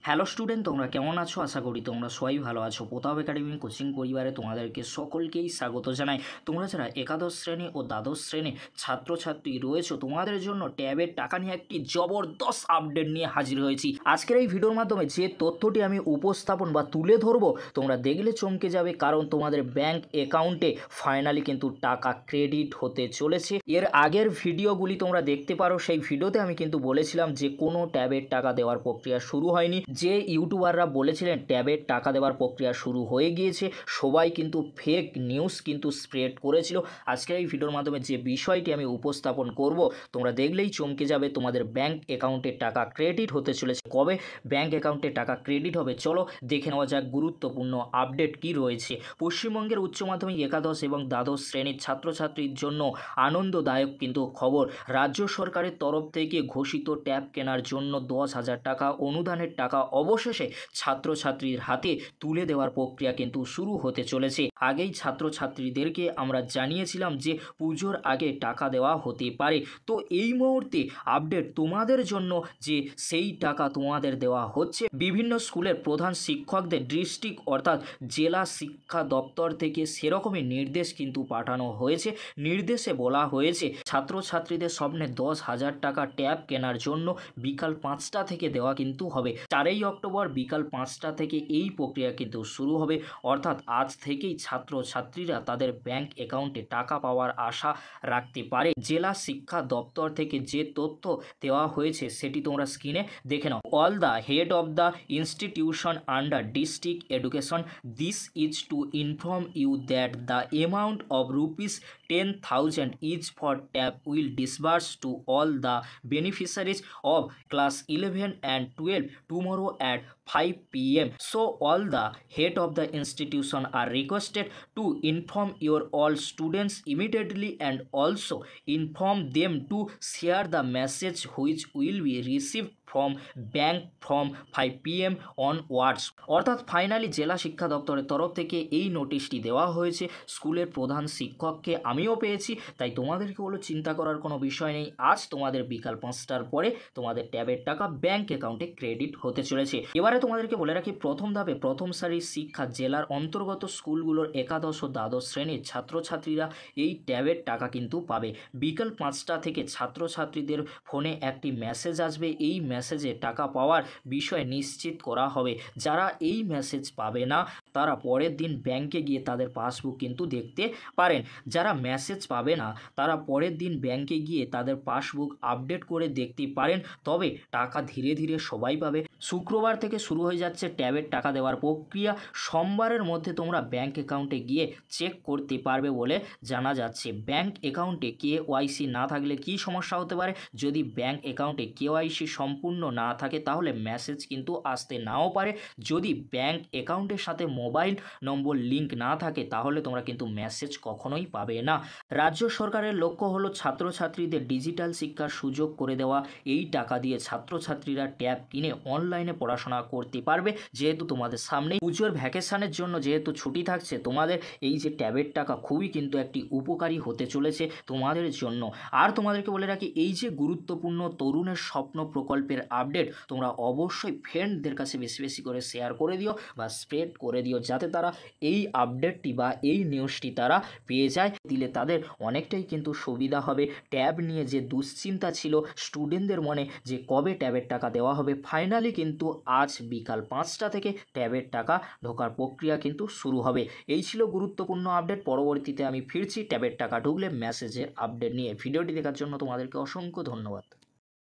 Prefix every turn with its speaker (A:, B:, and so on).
A: Hello student, তোমরা কেমন আছো? আশা করি তোমরা সবাই ভালো আছো। প্রতাপ একাডেমি কোচিং পরিবারে তোমাদেরকে সকলকেই স্বাগত জানাই। তোমরা যারা একাদশ শ্রেণী ও দ্বাদশ শ্রেণীর ছাত্রছাত্রী রয়েছো, তোমাদের জন্য ট্যাবের টাকা নিয়ে একটি জবরদস্ত আপডেট নিয়ে হাজির হয়েছি। আজকের এই ভিডিওর মাধ্যমে যে তথ্যটি আমি উপস্থাপন বা তুলে ধরবো, তোমরা দেখলে চমকে যাবে, কারণ তোমাদের ব্যাংক অ্যাকাউন্টে ফাইনালি কিন্তু টাকা ক্রেডিট হতে চলেছে। এর আগের ভিডিওগুলি তোমরা দেখতে পারো। সেই ভিডিওতে আমি কিন্তু বলেছিলাম যে কোনো ট্যাবের টাকা দেওয়ার প্রক্রিয়া শুরু হয়নি। যে ইউটিউবাররা বলেছিলেন ট্যাবের টাকা দেওয়ার প্রক্রিয়া শুরু হয়ে গিয়েছে, সবাই কিন্তু ফেক নিউজ কিন্তু স্প্রেড করেছিল। আজকের এই ভিডিওর মাধ্যমে যে বিষয়টি আমি উপস্থাপন করব, তোমরা দেখলেই চমকে যাবে। তোমাদের ব্যাংক অ্যাকাউন্টে টাকা ক্রেডিট হতে চলেছে। কবে ব্যাংক অ্যাকাউন্টে টাকা ক্রেডিট হবে, চলো দেখে নেওয়া যাক গুরুত্বপূর্ণ আপডেট কি রয়েছে। পশ্চিমবঙ্গের উচ্চ মাধ্যমিক একাদশ এবং দ্বাদশ শ্রেণীর ছাত্রছাত্রীর জন্য আনন্দদায়ক কিন্তু খবর। রাজ্য সরকারের তরফ থেকে ঘোষিত ট্যাব কেনার জন্য 10,000 টাকা অনুদানের টাকা অবশেষে ছাত্রছাত্রীর হাতে তুলে দেওয়ার প্রক্রিয়া কিন্তু শুরু হতে চলেছে। আগেই ছাত্রছাত্রীদেরকে আমরা জানিয়েছিলাম যে পুজোর আগে টাকা দেওয়া হতে পারে। তো এই মুহূর্তে আপডেট তোমাদের জন্য যে সেই টাকা তোমাদের দেওয়া হচ্ছে। বিভিন্ন স্কুলের প্রধান শিক্ষকদের ডিস্ট্রিক্ট অর্থাৎ জেলা শিক্ষা দপ্তর থেকে সেরকমই নির্দেশ কিন্তু পাঠানো হয়েছে। নির্দেশে বলা হয়েছে ছাত্রছাত্রীদের স্বপ্নে 10,000 টাকা ট্যাব কেনার জন্য বিকাল 5টা থেকে দেওয়া কিন্তু হবে। 4ই অক্টোবর বিকাল 5টা থেকে এই প্রক্রিয়া কিন্তু শুরু হবে। অর্থাৎ আজ থেকেই ছাত্রছাত্রীরা তাদের ব্যাংক অ্যাকাউন্টে টাকা পাওয়ার আশা রাখতে পারে। জেলা শিক্ষা দপ্তর থেকে যে তথ্য দেওয়া হয়েছে সেটি তোমরা স্ক্রিনে দেখে নাও। All the head of the institution under district education, this is to inform you that the amount of ₹10,000 is for tab will disburse to all the beneficiaries of class 11 and 12 tomorrow at 5 p.m. So all the head of the institution are requested to inform your all students immediately and also inform them to share the message which will be received from bank from 5 p.m. onwards. অর্থাৎ finally জেলা শিক্ষা দপ্তরের তরফ থেকে এই নোটিশটি দেওয়া হয়েছে স্কুলের প্রধান শিক্ষককে। আমিও পেয়েছি, তাই তোমাদেরকে বলো চিন্তা করার কোনো বিষয় নেই। আজ তোমাদের বিকাল 5টার পরে তোমাদের ট্যাবের টাকা ব্যাংক অ্যাকাউন্টে ক্রেডিট হতে চলেছে। এবারে তোমাদেরকে বলে রাখি, প্রথম ধাপে প্রথম সারির শিক্ষা জেলার অন্তর্গত স্কুলগুলোর একাদশ ও দ্বাদশ শ্রেণীর ছাত্রছাত্রীরা এই ট্যাবের টাকা কিন্তু পাবে। বিকাল 5টা থেকে ছাত্রছাত্রীদের ফোনে একটি মেসেজ আসবে। এই মেসেজে টাকা পাওয়ার বিষয় নিশ্চিত করা হবে। যারা এই মেসেজ পাবে না তারা পরের দিন ব্যাংকে গিয়ে তাদের পাসবুক কিন্তু দেখতে পারেন। যারা মেসেজ পাবে না তারা পরের দিন ব্যাংকে গিয়ে তাদের পাসবুক আপডেট করে দেখতে পারেন। তবে টাকা ধীরে ধীরে সবাই পাবে। শুক্রবার থেকে শুরু হয়ে যাচ্ছে ট্যাবের টাকা দেওয়ার প্রক্রিয়া। সোমবারের মধ্যে তোমরা ব্যাংক অ্যাকাউন্টে গিয়ে চেক করতে পারবে বলে জানা যাচ্ছে। ব্যাংক অ্যাকাউন্টে KYC না থাকলে কি সমস্যা হতে পারে? যদি ব্যাংক অ্যাকাউন্টে KYC সম্পূর্ণ না থাকে তাহলে মেসেজ কিন্তু আসতে নাও পারে। যদি ব্যাংক অ্যাকাউন্টের সাথে মোবাইল নম্বর লিঙ্ক না থাকে তাহলে তোমরা কিন্তু মেসেজ কখনোই পাবে না। রাজ্য সরকারের লক্ষ্য হলো ছাত্রছাত্রীদের ডিজিটাল শিক্ষার সুযোগ করে দেওয়া। এই টাকা দিয়ে ছাত্রছাত্রীরা ট্যাব কিনে অনলাইনে পড়াশোনা করতে পারবে। যেহেতু তোমাদের সামনেই পুজোর ভ্যাকেশনের জন্য যেহেতু ছুটি থাকছে, তোমাদের এই যে ট্যাবের টাকা খুবই কিন্তু একটি উপকারী হতে চলেছে তোমাদের জন্য। আর তোমাদেরকে বলে রাখি, এই যে গুরুত্বপূর্ণ তরুণের স্বপ্ন প্রকল্পের আপডেট, তোমরা অবশ্যই ফ্রেন্ডদের কাছে বেশি বেশি করে শেয়ার করে দিও বা স্প্রেড করে দিও, যাতে তারা এই আপডেটটি বা এই নিউজটি তারা পেয়ে যায়। দিলে তাদের অনেকটাই কিন্তু সুবিধা হবে। ট্যাব নিয়ে যে দুশ্চিন্তা ছিল স্টুডেন্টদের মনে যে কবে ট্যাবের টাকা দেওয়া হবে, ফাইনালি কিন্তু আজ বিকাল 5টা থেকে ট্যাবের টাকা ঢোকার প্রক্রিয়া কিন্তু শুরু হবে। এই ছিল গুরুত্বপূর্ণ আপডেট। পরবর্তীতে আমি ফিরছি ট্যাবের টাকা ঢুকলে মেসেজের আপডেট নিয়ে। ভিডিওটি দেখার জন্য তোমাদেরকে অসংখ্য ধন্যবাদ।